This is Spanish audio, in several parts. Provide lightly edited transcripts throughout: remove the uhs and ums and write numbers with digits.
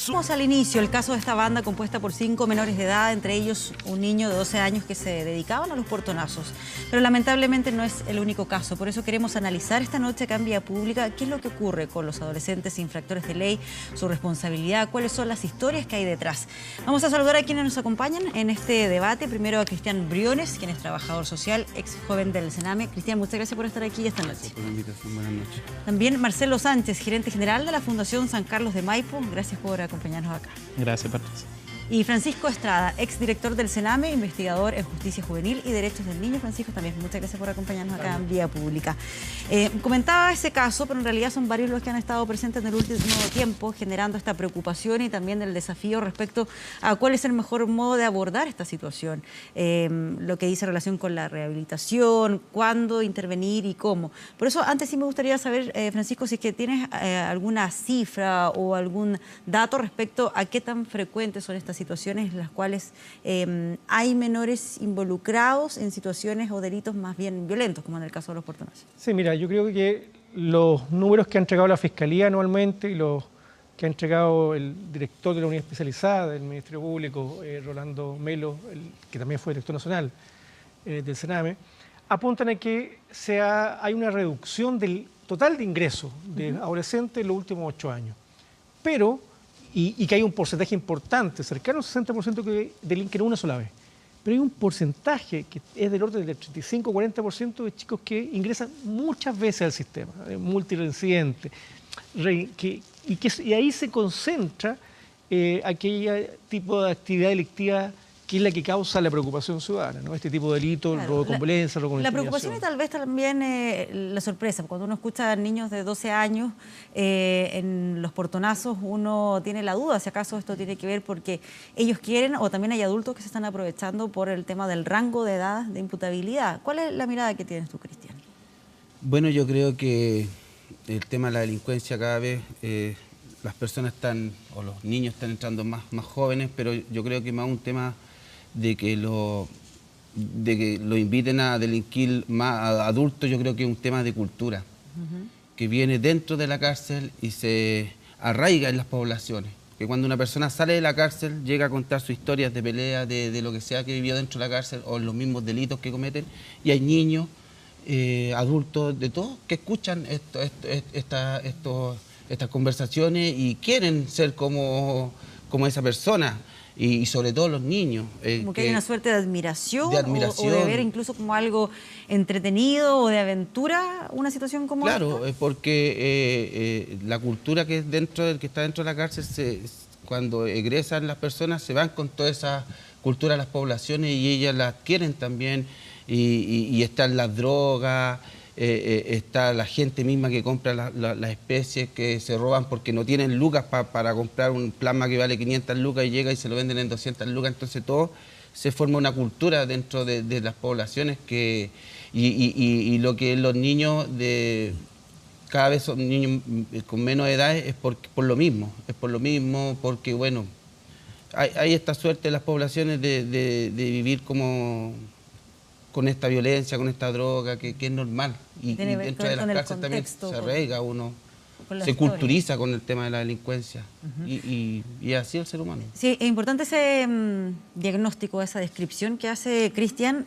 Vamos al inicio, el caso de esta banda compuesta por 5 menores de edad, entre ellos un niño de 12 años que se dedicaban a los portonazos. Pero lamentablemente no es el único caso, por eso queremos analizar esta noche acá en Vía Pública qué es lo que ocurre con los adolescentes infractores de ley, su responsabilidad, cuáles son las historias que hay detrás. Vamos a saludar a quienes nos acompañan en este debate. Primero a Cristian Briones, quien es trabajador social, ex joven del Sename. Cristian, muchas gracias por estar aquí esta noche. Gracias por la invitación, buenas noches. También Marcelo Sánchez, gerente general de la Fundación San Carlos de Maipo. Gracias por acompañarnos acá. Gracias, Patricia. Y Francisco Estrada, exdirector del Sename, investigador en justicia juvenil y derechos del niño. Francisco, también muchas gracias por acompañarnos acá en Vía Pública. Comentaba ese caso, pero en realidad son varios los que han estado presentes en el último tiempo, generando esta preocupación y también el desafío respecto a cuál es el mejor modo de abordar esta situación. Lo que dice relación con la rehabilitación, cuándo intervenir y cómo. Por eso, antes sí me gustaría saber, Francisco, si es que tienes alguna cifra o algún dato respecto a qué tan frecuentes son estas situaciones en las cuales hay menores involucrados en situaciones o delitos más bien violentos, como en el caso de los portonazos. Sí, mira, yo creo que los números que ha entregado la Fiscalía anualmente y los que ha entregado el director de la unidad especializada del Ministerio Público, Rolando Melo, que también fue director nacional del Sename, apuntan a que hay una reducción del total de ingresos de adolescentes en los últimos 8 años. Pero y que hay un porcentaje importante, cercano al 60% que delinquen una sola vez. Pero hay un porcentaje que es del orden del 35-40% de chicos que ingresan muchas veces al sistema, multireincidentes, y ahí se concentra aquel tipo de actividad delictiva que es la que causa la preocupación ciudadana, ¿no? Este tipo de delitos, claro, robo con violencia, robo con la preocupación y tal vez también la sorpresa. Cuando uno escucha a niños de 12 años en los portonazos, uno tiene la duda si acaso esto tiene que ver porque ellos quieren, o también hay adultos que se están aprovechando por el tema del rango de edad de imputabilidad. ¿Cuál es la mirada que tienes tú, Cristian? Bueno, yo creo que el tema de la delincuencia cada vez... las personas o los niños están entrando más jóvenes, pero yo creo que más un tema de que lo inviten a delinquir más adultos. Yo creo que es un tema de cultura, que viene dentro de la cárcel y se arraiga en las poblaciones. Que cuando una persona sale de la cárcel, llega a contar sus historias de pelea, de lo que sea que vivió dentro de la cárcel, o los mismos delitos que cometen, y hay niños, adultos, de todos, que escuchan estas conversaciones y quieren ser como esa persona, y sobre todo los niños. Como que hay una suerte de admiración. O de ver incluso como algo entretenido o de aventura una situación como esta. Claro, porque la cultura que está dentro de la cárcel, cuando egresan las personas, se van con toda esa cultura a las poblaciones y ellas la adquieren también, y están las drogas. Está la gente misma que compra las especies que se roban porque no tienen lucas para comprar un plasma que vale 500 lucas y llega y se lo venden en 200 lucas. Entonces todo se forma una cultura dentro de las poblaciones y lo que los niños cada vez son niños con menos edad es por lo mismo. Es por lo mismo porque, bueno, hay esta suerte en las poblaciones de vivir con esta violencia, con esta droga, que es normal. Y dentro de las cárceles también se arraiga uno, se culturiza con el tema de la delincuencia. Y así el ser humano. Sí, es importante ese diagnóstico, esa descripción que hace Cristian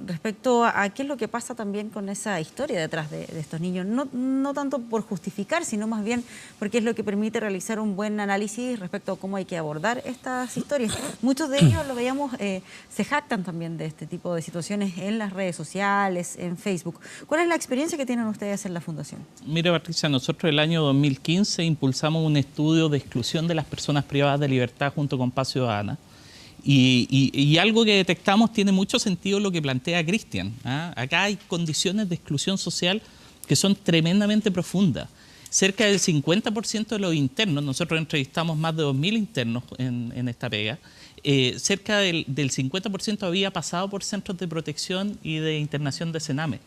respecto a qué es lo que pasa también con esa historia detrás de estos niños. No tanto por justificar, sino más bien porque es lo que permite realizar un buen análisis respecto a cómo hay que abordar estas historias. Muchos de ellos, lo veíamos, se jactan también de este tipo de situaciones en las redes sociales, en Facebook. ¿Cuál es la experiencia que tienen ustedes en la Fundación? Mira, Patricia, nosotros el año 2015 impulsamos un estudio de exclusión de las personas privadas de libertad junto con Paz Ciudadana. Y algo que detectamos tiene mucho sentido lo que plantea Cristian. Acá hay condiciones de exclusión social que son tremendamente profundas. Cerca del 50% de los internos, nosotros entrevistamos más de 2.000 internos en esta pega, cerca del 50% había pasado por centros de protección y de internación de Sename.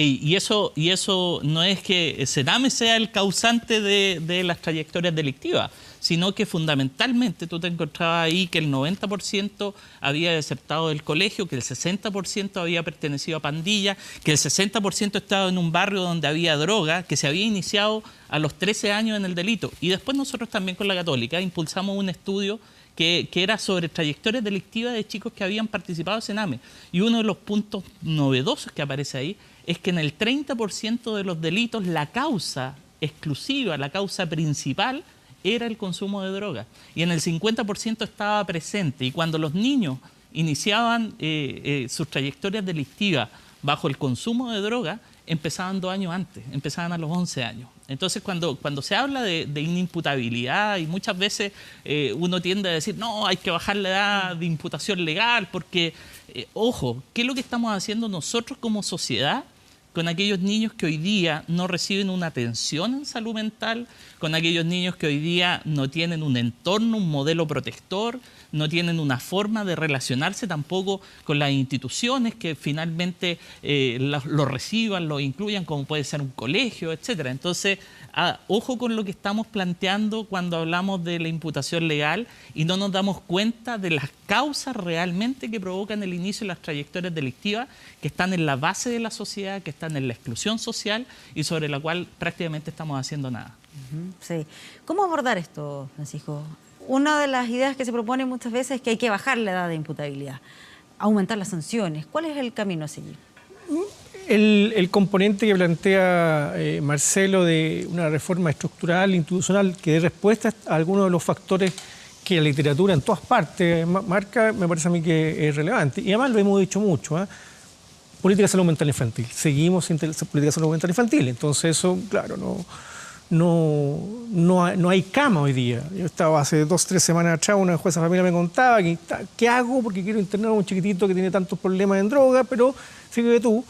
Y eso no es que Sename sea el causante de las trayectorias delictivas, sino que fundamentalmente tú te encontrabas ahí que el 90% había desertado del colegio, que el 60% había pertenecido a pandillas, que el 60% estaba en un barrio donde había droga, que se había iniciado a los 13 años en el delito. Y después nosotros también con la Católica impulsamos un estudio que era sobre trayectorias delictivas de chicos que habían participado en Sename. Y uno de los puntos novedosos que aparece ahí es que en el 30% de los delitos la causa exclusiva, la causa principal, era el consumo de drogas. Y en el 50% estaba presente. Y cuando los niños iniciaban sus trayectorias delictivas bajo el consumo de drogas, empezaban 2 años antes, empezaban a los 11 años. Entonces, cuando se habla de inimputabilidad, y muchas veces uno tiende a decir, no, hay que bajar la edad de imputación legal, porque, ojo, ¿qué es lo que estamos haciendo nosotros como sociedad con aquellos niños que hoy día no reciben una atención en salud mental, con aquellos niños que hoy día no tienen un entorno, un modelo protector, no tienen una forma de relacionarse tampoco con las instituciones que finalmente los reciban, los incluyan, como puede ser un colegio, etcétera? Entonces, ojo con lo que estamos planteando cuando hablamos de la imputación legal y no nos damos cuenta de las causas realmente que provocan el inicio de las trayectorias delictivas, que están en la base de la sociedad, que están en la exclusión social y sobre la cual prácticamente estamos haciendo nada. Sí. ¿Cómo abordar esto, Francisco? Una de las ideas que se propone muchas veces es que hay que bajar la edad de imputabilidad, aumentar las sanciones. ¿Cuál es el camino a seguir? El componente que plantea Marcelo de una reforma estructural, institucional, que dé respuesta a algunos de los factores que la literatura en todas partes marca, me parece a mí que es relevante. Y además lo hemos dicho mucho, política de salud mental infantil. Seguimos sin política de salud mental infantil. Entonces eso, claro, no hay cama hoy día. Yo estaba hace 2 o 3 semanas atrás, una jueza de familia me contaba que, ¿qué hago? Porque quiero internar a un chiquitito que tiene tantos problemas en droga, pero fíjate tú,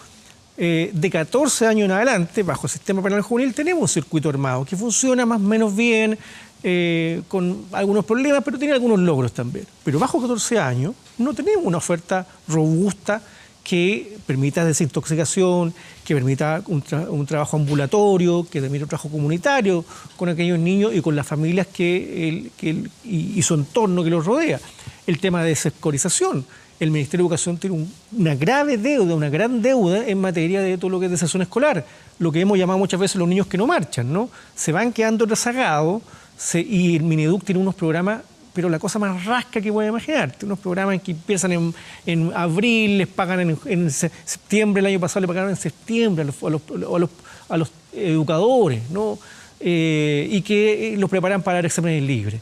de 14 años en adelante, bajo el sistema penal juvenil, tenemos un circuito armado que funciona más o menos bien, con algunos problemas, pero tiene algunos logros también. Pero bajo 14 años no tenemos una oferta robusta que permita desintoxicación, que permita un trabajo ambulatorio, que permita un trabajo comunitario con aquellos niños y con las familias y su entorno que los rodea. El tema de desescolarización. El Ministerio de Educación tiene una grave deuda, una gran deuda en materia de todo lo que es deserción escolar. Lo que hemos llamado muchas veces los niños que no marchan, ¿no? Se van quedando rezagados y el Mineduc tiene unos programas, pero la cosa más rasca que puedes imaginar. Tiene unos programas que empiezan en abril, les pagan en septiembre, el año pasado le pagaron en septiembre a los educadores, ¿no? Y que los preparan para dar exámenes libres.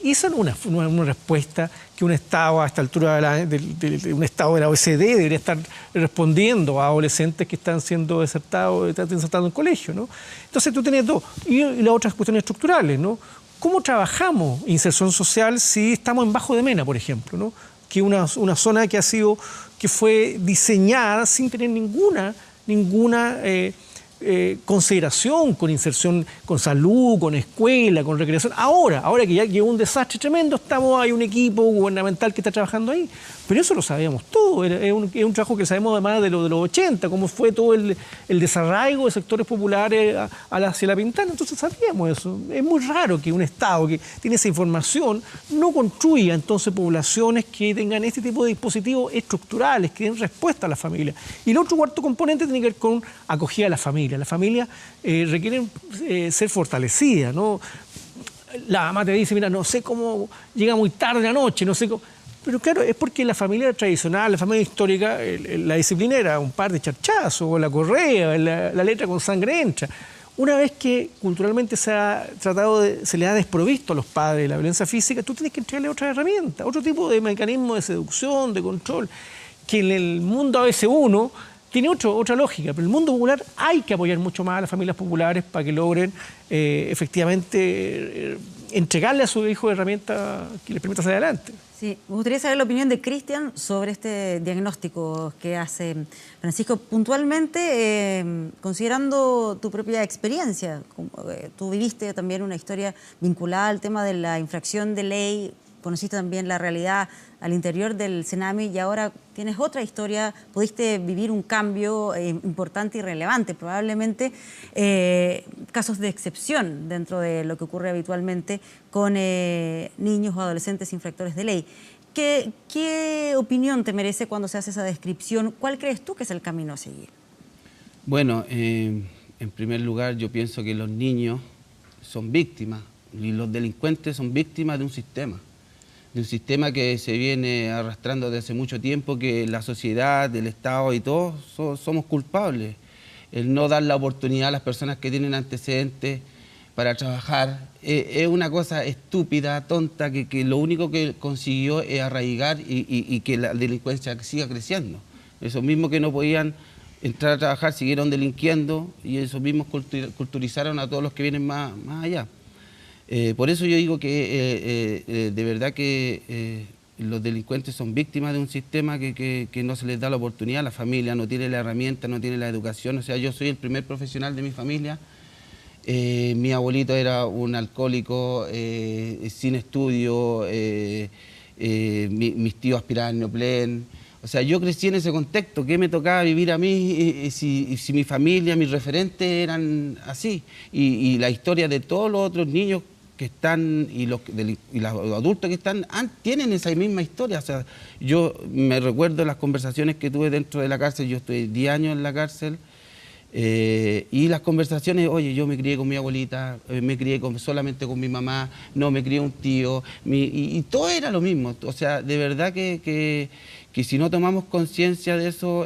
Y esa no es una respuesta que un Estado a esta altura de un Estado de la OECD debería estar respondiendo a adolescentes que están siendo desertados en colegio, ¿no? Entonces tú tienes dos. Y las otras cuestiones estructurales, ¿no? ¿Cómo trabajamos inserción social si estamos en Bajo de Mena, por ejemplo, ¿no? Que una zona que fue diseñada sin tener ninguna consideración con inserción, con salud, con escuela, con recreación. Ahora que ya llegó un desastre tremendo, hay un equipo gubernamental que está trabajando ahí. Pero eso lo sabíamos todo, es un trabajo que sabemos además de los 80, cómo fue todo el desarraigo de sectores populares hacia la Pintana. Entonces sabíamos eso. Es muy raro que un Estado que tiene esa información no construya entonces poblaciones que tengan este tipo de dispositivos estructurales, que den respuesta a la familia. Y el otro cuarto componente tiene que ver con acogida a la familia. Las familias requieren ser fortalecidas, ¿no? La mamá te dice, mira, no sé cómo llega muy tarde la noche, no sé cómo. Pero claro, es porque la familia tradicional, la familia histórica, la disciplina era un par de charchazos, o la correa, la letra con sangre entra. Una vez que culturalmente se le ha desprovisto a los padres la violencia física, tú tienes que entregarle otra herramienta, otro tipo de mecanismo de seducción, de control, que en el mundo ABC1 tiene otra lógica, pero en el mundo popular hay que apoyar mucho más a las familias populares para que logren efectivamente entregarle a su hijo herramientas que les permita salir adelante. Sí, me gustaría saber la opinión de Cristian sobre este diagnóstico que hace Francisco. Puntualmente, considerando tu propia experiencia, tú viviste también una historia vinculada al tema de la infracción de ley conociste también la realidad al interior del Senami y ahora tienes otra historia, pudiste vivir un cambio importante y relevante, probablemente casos de excepción dentro de lo que ocurre habitualmente con niños o adolescentes infractores de ley. ¿Qué opinión te merece cuando se hace esa descripción? ¿Cuál crees tú que es el camino a seguir? Bueno, en primer lugar yo pienso que los niños son víctimas y los delincuentes son víctimas de un sistema que se viene arrastrando desde hace mucho tiempo, que la sociedad, el Estado y todos somos culpables. El no dar la oportunidad a las personas que tienen antecedentes para trabajar es una cosa estúpida, tonta, que lo único que consiguió es arraigar y que la delincuencia siga creciendo. Esos mismos que no podían entrar a trabajar siguieron delinquiendo y esos mismos culturizaron a todos los que vienen más allá. Por eso yo digo que de verdad que los delincuentes son víctimas de un sistema que no se les da la oportunidad. La familia no tiene la herramienta, no tiene la educación. O sea, yo soy el primer profesional de mi familia. Mi abuelito era un alcohólico sin estudio, mis tíos aspiraban neoplen. O sea, yo crecí en ese contexto. ¿Qué me tocaba vivir a mí si mi familia, mis referentes eran así? Y la historia de todos los otros niños que están y los adultos que están tienen esa misma historia. O sea, yo me recuerdo las conversaciones que tuve dentro de la cárcel. Yo estoy 10 años en la cárcel. Y las conversaciones, oye, yo me crié con mi abuelita, me crié solamente con mi mamá, no, me crié un tío, y todo era lo mismo. O sea, de verdad que si no tomamos conciencia de eso,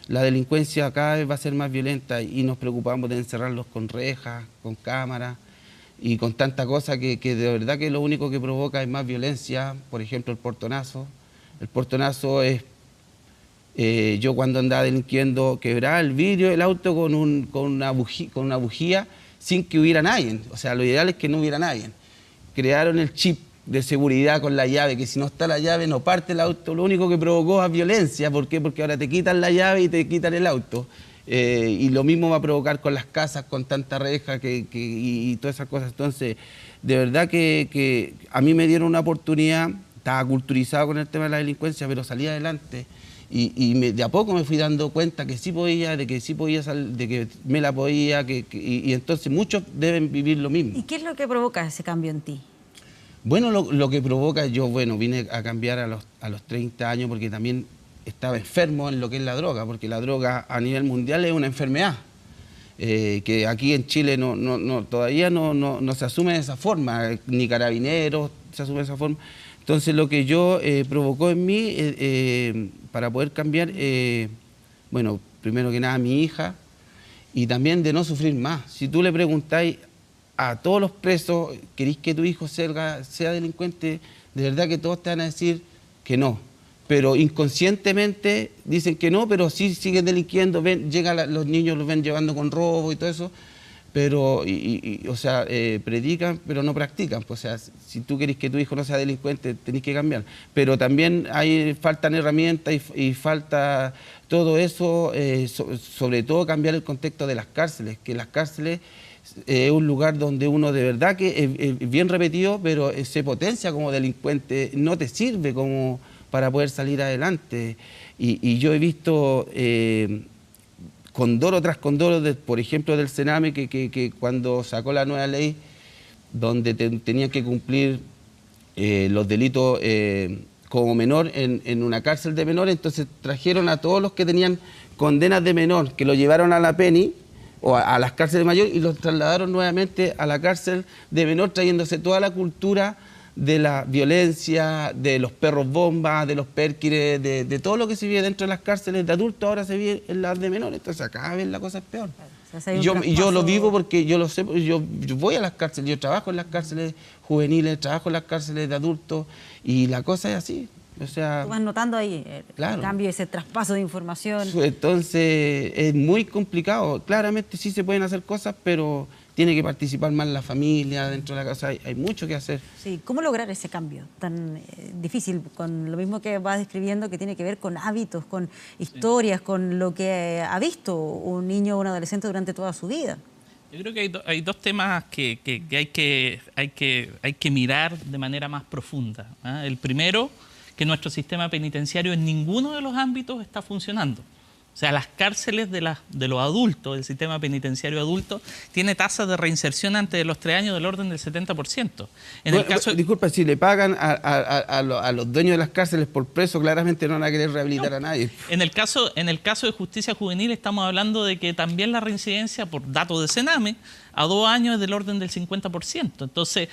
la delincuencia cada vez va a ser más violenta y nos preocupamos de encerrarlos con rejas, con cámaras y con tanta cosa que de verdad que lo único que provoca es más violencia. Por ejemplo, el portonazo. El portonazo es... yo cuando andaba delinquiendo quebraba el vidrio del auto con una bujía sin que hubiera nadie. O sea, lo ideal es que no hubiera nadie. Crearon el chip de seguridad con la llave, que si no está la llave no parte el auto. Lo único que provocó es violencia. ¿Por qué? Porque ahora te quitan la llave y te quitan el auto. Y lo mismo va a provocar con las casas, con tanta reja y todas esas cosas. Entonces, de verdad que a mí me dieron una oportunidad, estaba culturizado con el tema de la delincuencia, pero salí adelante. De a poco me fui dando cuenta que sí podía, de que me la podía, y entonces muchos deben vivir lo mismo. ¿Y qué es lo que provoca ese cambio en ti? Bueno, lo que provoca, vine a cambiar a los 30 años porque también estaba enfermo en lo que es la droga, porque la droga a nivel mundial es una enfermedad, que aquí en Chile todavía no se asume de esa forma, ni Carabineros se asume de esa forma. Entonces lo que yo provocó en mí para poder cambiar, bueno, primero que nada a mi hija y también de no sufrir más. Si tú le preguntáis a todos los presos, ¿queréis que tu hijo sea delincuente? De verdad que todos te van a decir que no. Pero inconscientemente dicen que no, pero sí siguen delinquiendo, los niños los ven llevando con robo y todo eso. Pero, o sea, predican, pero no practican. Pues, o sea, si tú querés que tu hijo no sea delincuente, tenés que cambiar. Pero también faltan herramientas y falta todo eso, sobre todo cambiar el contexto de las cárceles, que las cárceles es un lugar donde uno de verdad que es bien repetido, pero se potencia como delincuente, no te sirve como para poder salir adelante. Y yo he visto... condoro tras condoro, por ejemplo, del Sename, que cuando sacó la nueva ley, donde tenían que cumplir los delitos como menor en una cárcel de menores, entonces trajeron a todos los que tenían condenas de menor, que lo llevaron a la PENI, o a las cárceles de mayor, y los trasladaron nuevamente a la cárcel de menor, trayéndose toda la cultura de la violencia, de los perros bombas, de los pérquires, de todo lo que se vive dentro de las cárceles de adultos, ahora se vive en las de menores. Entonces cada vez la cosa es peor. O sea, y yo lo vivo porque yo lo sé, yo voy a las cárceles, yo trabajo en las cárceles juveniles, trabajo en las cárceles de adultos, y la cosa es así. O sea, tú vas notando ahí el cambio, ese traspaso de información. Entonces es muy complicado. Claramente sí se pueden hacer cosas, pero tiene que participar más la familia dentro de la casa. Hay mucho que hacer. Sí, ¿cómo lograr ese cambio tan difícil? Con lo mismo que vas describiendo, que tiene que ver con hábitos, con historias, con lo que ha visto un niño o un adolescente durante toda su vida. Yo creo que hay dos temas que hay que mirar de manera más profunda, ¿eh? El primero, que nuestro sistema penitenciario en ninguno de los ámbitos está funcionando. O sea, las cárceles de los adultos, el sistema penitenciario adulto, tiene tasas de reinserción antes de los 3 años del orden del 70%. Disculpa, si le pagan a los dueños de las cárceles por preso, claramente no van a querer rehabilitar a nadie. En el caso de justicia juvenil estamos hablando de que también la reincidencia, por datos de Sename, a 2 años es del orden del 50%. Entonces,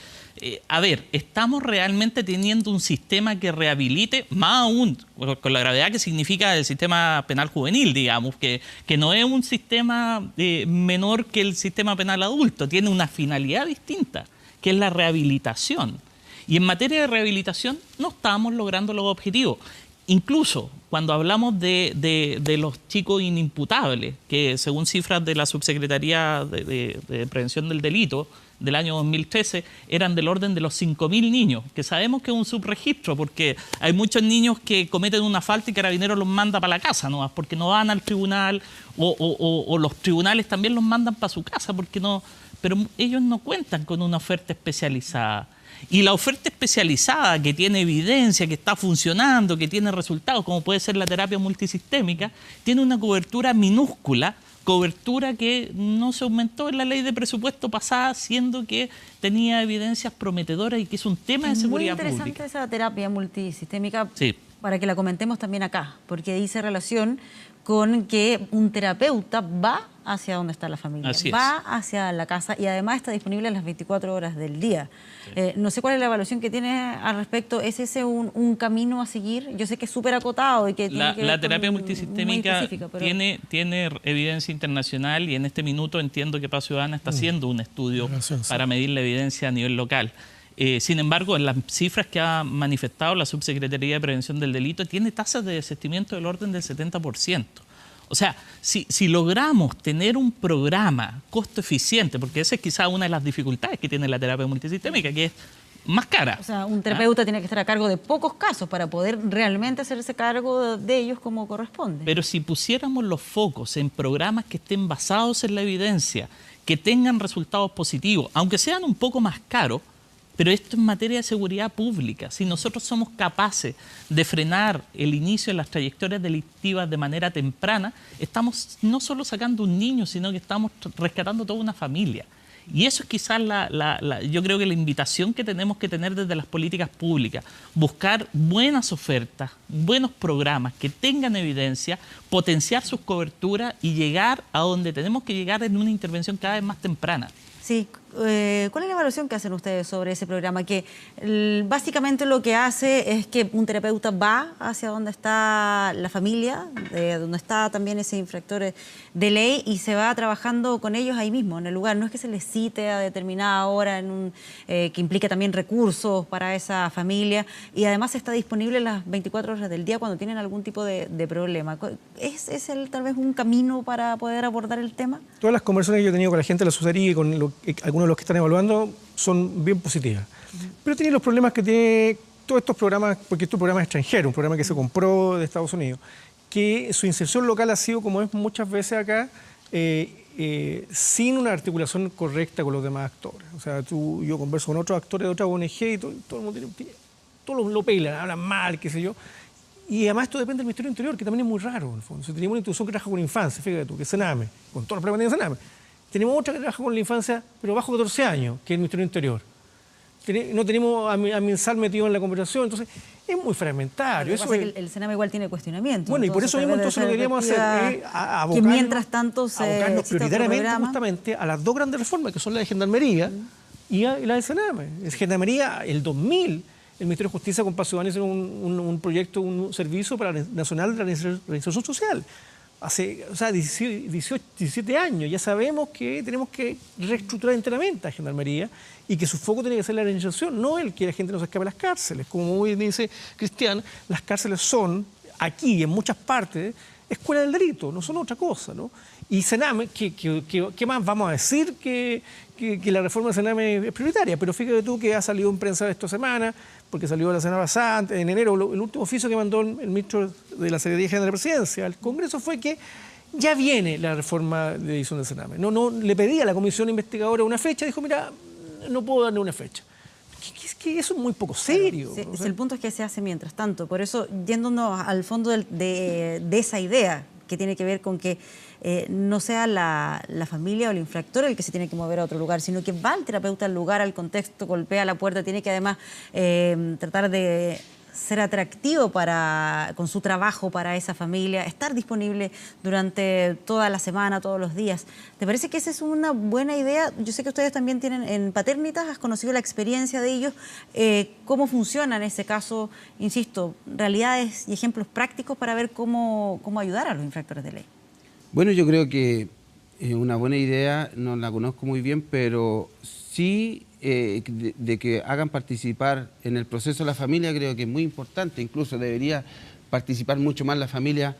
a ver, ¿estamos realmente teniendo un sistema que rehabilite, más aún con la gravedad que significa el sistema penal juvenil, digamos, que no es un sistema menor que el sistema penal adulto, tiene una finalidad distinta, que es la rehabilitación? Y en materia de rehabilitación no estamos logrando los objetivos. Incluso cuando hablamos de los chicos inimputables, que según cifras de la Subsecretaría de Prevención del Delito del año 2013, eran del orden de los 5.000 niños, que sabemos que es un subregistro, porque hay muchos niños que cometen una falta y Carabineros los manda para la casa, ¿no? Porque no van al tribunal, o los tribunales también los mandan para su casa, porque no, pero ellos no cuentan con una oferta especializada. Y la oferta especializada que tiene evidencia, que está funcionando, que tiene resultados, como puede ser la terapia multisistémica, tiene una cobertura minúscula, cobertura que no se aumentó en la ley de presupuesto pasada, siendo que tenía evidencias prometedoras y que es un tema de seguridad pública. Muy interesante esa terapia multisistémica, sí, para que la comentemos también acá, porque dice relación con que un terapeuta va hacia donde está la familia, va hacia la casa y además está disponible las 24 horas del día. Sí. No sé cuál es la evaluación que tiene al respecto. ¿Es ese un camino a seguir? Yo sé que es súper acotado y que tiene que ver la terapia multisistémica pero... tiene evidencia internacional, y en este minuto entiendo que Paz Ciudadana está haciendo un estudio para medir la evidencia a nivel local. Sin embargo, en las cifras que ha manifestado la Subsecretaría de Prevención del Delito, tiene tasas de desistimiento del orden del 70%. O sea, si logramos tener un programa costo eficiente, porque esa es quizá una de las dificultades que tiene la terapia multisistémica, que es más cara. O sea, un terapeuta tiene que estar a cargo de pocos casos para poder realmente hacerse cargo de ellos como corresponde. Pero si pusiéramos los focos en programas que estén basados en la evidencia, que tengan resultados positivos, aunque sean un poco más caros, pero esto en materia de seguridad pública, si nosotros somos capaces de frenar el inicio de las trayectorias delictivas de manera temprana, estamos no solo sacando un niño, sino que estamos rescatando toda una familia. Y eso es quizás yo creo que la invitación que tenemos que tener desde las políticas públicas, buscar buenas ofertas, buenos programas que tengan evidencia, potenciar sus coberturas y llegar a donde tenemos que llegar en una intervención cada vez más temprana. Sí, ¿cuál es la evaluación que hacen ustedes sobre ese programa? Que básicamente lo que hace es que un terapeuta va hacia donde está la familia, donde está también ese infractor de ley, y se va trabajando con ellos ahí mismo, en el lugar. No es que se les cite a determinada hora, que implique también recursos para esa familia, y además está disponible las 24 horas del día cuando tienen algún tipo de problema. ¿Es tal vez un camino para poder abordar el tema? Todas las conversaciones que yo he tenido con la gente de la subsecretaría y con algunos de los que están evaluando son bien positivas. Pero tiene los problemas que tiene todos estos programas, porque estos programas extranjeros, un programa que se compró de Estados Unidos, que su inserción local ha sido, como es muchas veces acá, sin una articulación correcta con los demás actores. O sea, yo converso con otros actores de otras ONG y todo el mundo todos lo pelan, hablan mal, qué sé yo. Y además esto depende del Ministerio del Interior, que también es muy raro, en el fondo. O sea, tenemos una institución que trabaja con infancia, fíjate tú, que es Sename, con todos los problemas que tiene Sename. Tenemos otra que trabaja con la infancia, pero bajo 14 años, que es el Ministerio del Interior. No tenemos a MinSal metido en la conversación, entonces es muy fragmentario. Eso es que el Sename igual tiene cuestionamientos. Bueno, y por eso mismo entonces lo que queríamos hacer es abocarnos, que mientras tanto abocarnos prioritariamente justamente a las dos grandes reformas, que son la de Gendarmería y la de Sename. En Gendarmería, el 2000, el Ministerio de Justicia con Paz Ciudadana hizo un proyecto, un servicio nacional de reinserción social. Hace 17 años ya sabemos que tenemos que reestructurar enteramente a Gendarmería y que su foco tiene que ser la reinserción, no el que la gente no se escape a las cárceles. Como muy bien dice Cristian, las cárceles son, aquí y en muchas partes, escuela del delito, no son otra cosa, ¿no? Y Sename, ¿qué más vamos a decir que la reforma de Sename es prioritaria? Pero fíjate tú que ha salido en prensa esta semana, porque salió la semana pasada, en enero, el último oficio que mandó el ministro de la Secretaría General de la Presidencia al Congreso fue que ya viene la reforma de edición del Sename. No le pedí a la comisión investigadora una fecha, dijo, mira, no puedo darle una fecha. Es que eso es muy poco serio. Claro, sí, el punto es que se hace mientras tanto. Por eso, yéndonos al fondo de esa idea que tiene que ver con que no sea la familia o el infractor el que se tiene que mover a otro lugar, sino que va el terapeuta al lugar, al contexto, golpea la puerta, tiene que además tratar de ser atractivo con su trabajo para esa familia, estar disponible durante toda la semana, todos los días. ¿Te parece que esa es una buena idea? Yo sé que ustedes también tienen en Paternitas, has conocido la experiencia de ellos, cómo funciona en ese caso, insisto, realidades y ejemplos prácticos para ver cómo ayudar a los infractores de ley. Bueno, yo creo que es una buena idea, no la conozco muy bien, pero sí de que hagan participar en el proceso de la familia, creo que es muy importante. Incluso debería participar mucho más la familia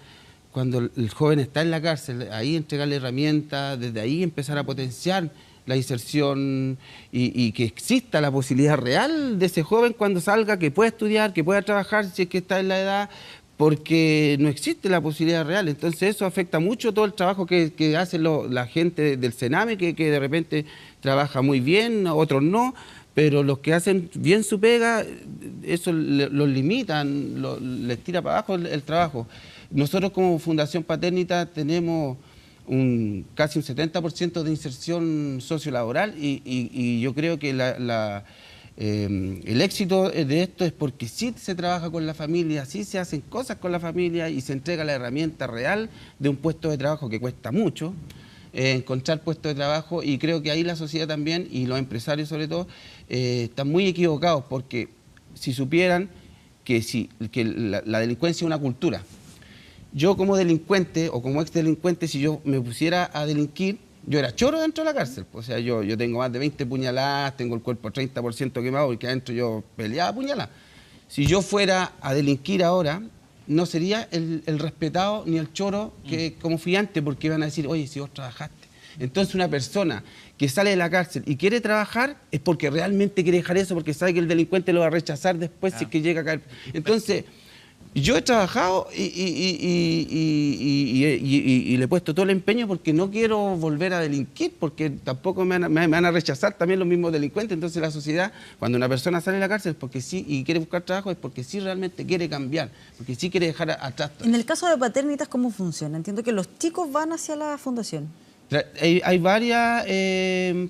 cuando el joven está en la cárcel, ahí entregarle herramientas, desde ahí empezar a potenciar la inserción y que exista la posibilidad real de ese joven cuando salga, que pueda estudiar, que pueda trabajar si es que está en la edad, porque no existe la posibilidad real. Entonces eso afecta mucho todo el trabajo que hace la gente del Sename, que de repente trabaja muy bien, otros no, pero los que hacen bien su pega, eso los limitan, les tira para abajo el trabajo. Nosotros como Fundación Paternitas tenemos casi un 70% de inserción sociolaboral y yo creo que el éxito de esto es porque sí se trabaja con la familia, sí se hacen cosas con la familia y se entrega la herramienta real de un puesto de trabajo que cuesta mucho, encontrar puestos de trabajo, y creo que ahí la sociedad también y los empresarios sobre todo están muy equivocados, porque si supieran que la delincuencia es una cultura. Yo como delincuente o como exdelincuente, si yo me pusiera a delinquir, yo era choro dentro de la cárcel. O sea, yo tengo más de 20 puñaladas, tengo el cuerpo 30% quemado porque adentro yo peleaba puñaladas. Si yo fuera a delinquir ahora, no sería el respetado ni el choro que como fui antes, porque iban a decir, oye, si vos trabajaste. Entonces una persona que sale de la cárcel y quiere trabajar es porque realmente quiere dejar eso, porque sabe que el delincuente lo va a rechazar después si es que llega a caer. Entonces, yo he trabajado y le he puesto todo el empeño porque no quiero volver a delinquir, porque tampoco me van a rechazar también los mismos delincuentes. Entonces la sociedad, cuando una persona sale de la cárcel porque sí y quiere buscar trabajo, es porque sí realmente quiere cambiar, porque sí quiere dejar atrás. En el caso de Paternitas, ¿cómo funciona? Entiendo que los chicos van hacia la fundación. Hay varios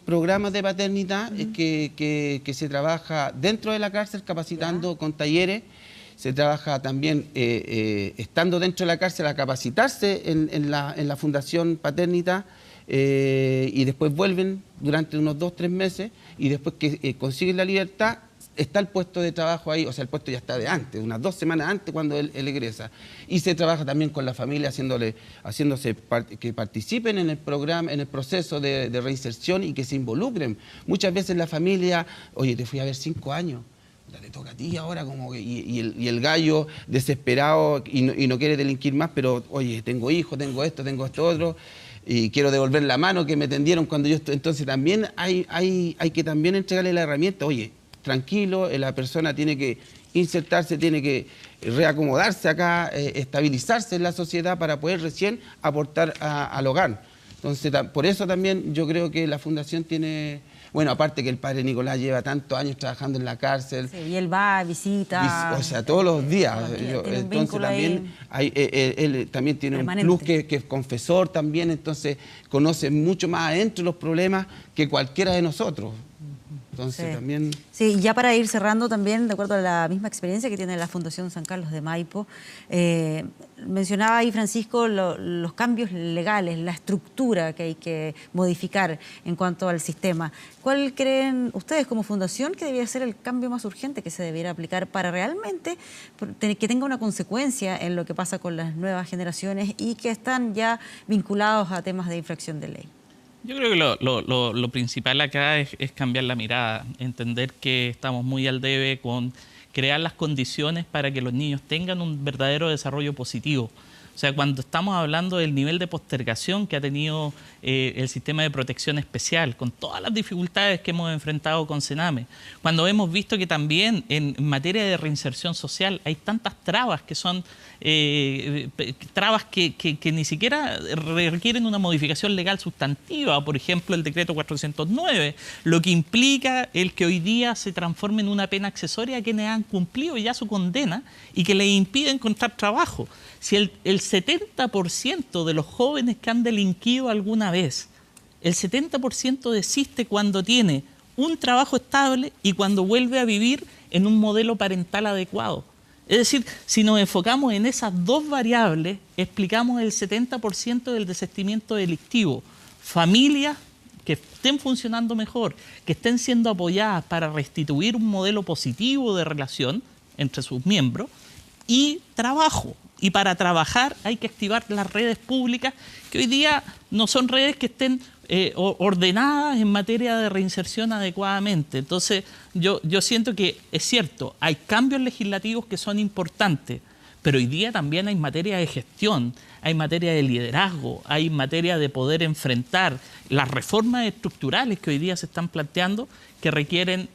programas de paternidad que se trabaja dentro de la cárcel, capacitando con talleres. Se trabaja también estando dentro de la cárcel a capacitarse en la Fundación Paternitas y después vuelven durante unos 2-3 meses y después que consiguen la libertad está el puesto de trabajo ahí, o sea, el puesto ya está de antes, unas 2 semanas antes cuando él egresa. Y se trabaja también con la familia haciéndose que participen en el programa, en el proceso de reinserción y que se involucren. Muchas veces la familia, oye, te fui a ver 5 años. Te toca a ti ahora, como que, y el gallo desesperado y no quiere delinquir más, pero oye, tengo hijos, tengo esto otro, y quiero devolver la mano que me tendieron cuando yo estoy. Entonces también hay que también entregarle la herramienta, oye, tranquilo, la persona tiene que insertarse, tiene que reacomodarse acá, estabilizarse en la sociedad para poder recién aportar al hogar. Entonces, por eso también yo creo que la Fundación tiene... Bueno, aparte que el padre Nicolás lleva tantos años trabajando en la cárcel. Sí, y él va, visita. O sea, todos los días. Entonces también él también tiene permanente. Un plus que es confesor también, entonces conoce mucho más adentro los problemas que cualquiera de nosotros. Entonces también... Sí, ya para ir cerrando también, de acuerdo a la misma experiencia que tiene la Fundación San Carlos de Maipo, mencionaba ahí Francisco los cambios legales, la estructura que hay que modificar en cuanto al sistema. ¿Cuál creen ustedes como fundación que debería ser el cambio más urgente que se debiera aplicar para realmente que tenga una consecuencia en lo que pasa con las nuevas generaciones y que están ya vinculados a temas de infracción de ley? Yo creo que lo principal acá es cambiar la mirada, entender que estamos muy al debe con crear las condiciones para que los niños tengan un verdadero desarrollo positivo, O sea, cuando estamos hablando del nivel de postergación que ha tenido el sistema de protección especial, con todas las dificultades que hemos enfrentado con Sename, cuando hemos visto que también en materia de reinserción social hay tantas trabas que son trabas que ni siquiera requieren una modificación legal sustantiva, por ejemplo el decreto 409, lo que implica el que hoy día se transforme en una pena accesoria a quienes han cumplido ya su condena y que les impide encontrar trabajo. Si el 70% de los jóvenes que han delinquido alguna vez, el 70% desiste cuando tiene un trabajo estable y cuando vuelve a vivir en un modelo parental adecuado. Es decir, si nos enfocamos en esas dos variables, explicamos el 70% del desistimiento delictivo. Familias que estén funcionando mejor, que estén siendo apoyadas para restituir un modelo positivo de relación entre sus miembros, y trabajo. Y para trabajar hay que activar las redes públicas, que hoy día no son redes que estén ordenadas en materia de reinserción adecuadamente. Entonces, yo siento que es cierto, hay cambios legislativos que son importantes, pero hoy día también hay materia de gestión, hay materia de liderazgo, hay materia de poder enfrentar las reformas estructurales que hoy día se están planteando, que requieren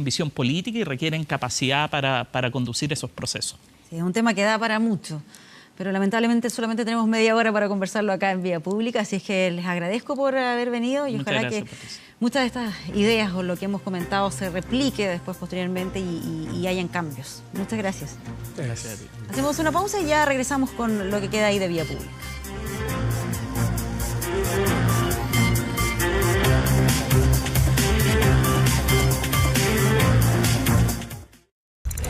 visión política y requieren capacidad para conducir esos procesos. Sí, es un tema que da para mucho, pero lamentablemente solamente tenemos media hora para conversarlo acá en Vía Pública, así es que les agradezco por haber venido y ojalá que muchas de estas ideas o lo que hemos comentado se replique después posteriormente y hayan cambios. Muchas gracias. Gracias a ti. Hacemos una pausa y ya regresamos con lo que queda ahí de Vía Pública.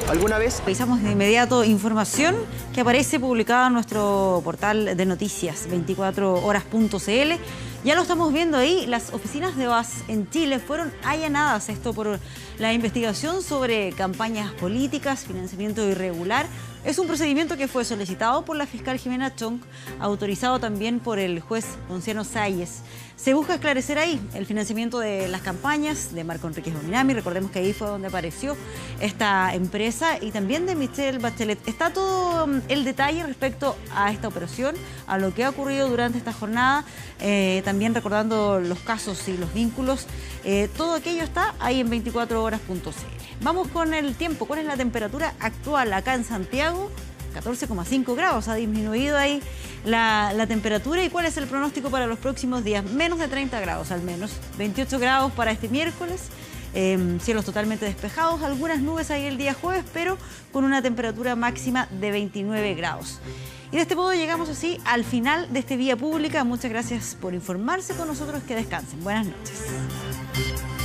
¿Alguna vez? Revisamos de inmediato información que aparece publicada en nuestro portal de noticias 24horas.cl. Ya lo estamos viendo ahí, las oficinas de OAS en Chile fueron allanadas, esto por la investigación sobre campañas políticas, financiamiento irregular. Es un procedimiento que fue solicitado por la fiscal Jimena Chong, autorizado también por el juez Ponciano Salles. Se busca esclarecer ahí el financiamiento de las campañas de Marco Enríquez Ominami. Recordemos que ahí fue donde apareció esta empresa, y también de Michelle Bachelet. Está todo el detalle respecto a esta operación, a lo que ha ocurrido durante esta jornada, también recordando los casos y los vínculos. Todo aquello está ahí en 24horas.cl. Vamos con el tiempo. ¿Cuál es la temperatura actual acá en Santiago? 14,5 grados, ha disminuido ahí la temperatura. ¿Y cuál es el pronóstico para los próximos días? Menos de 30 grados al menos, 28 grados para este miércoles, cielos totalmente despejados, algunas nubes ahí el día jueves, pero con una temperatura máxima de 29 grados. Y de este modo llegamos así al final de este Vía Pública. Muchas gracias por informarse con nosotros, que descansen. Buenas noches.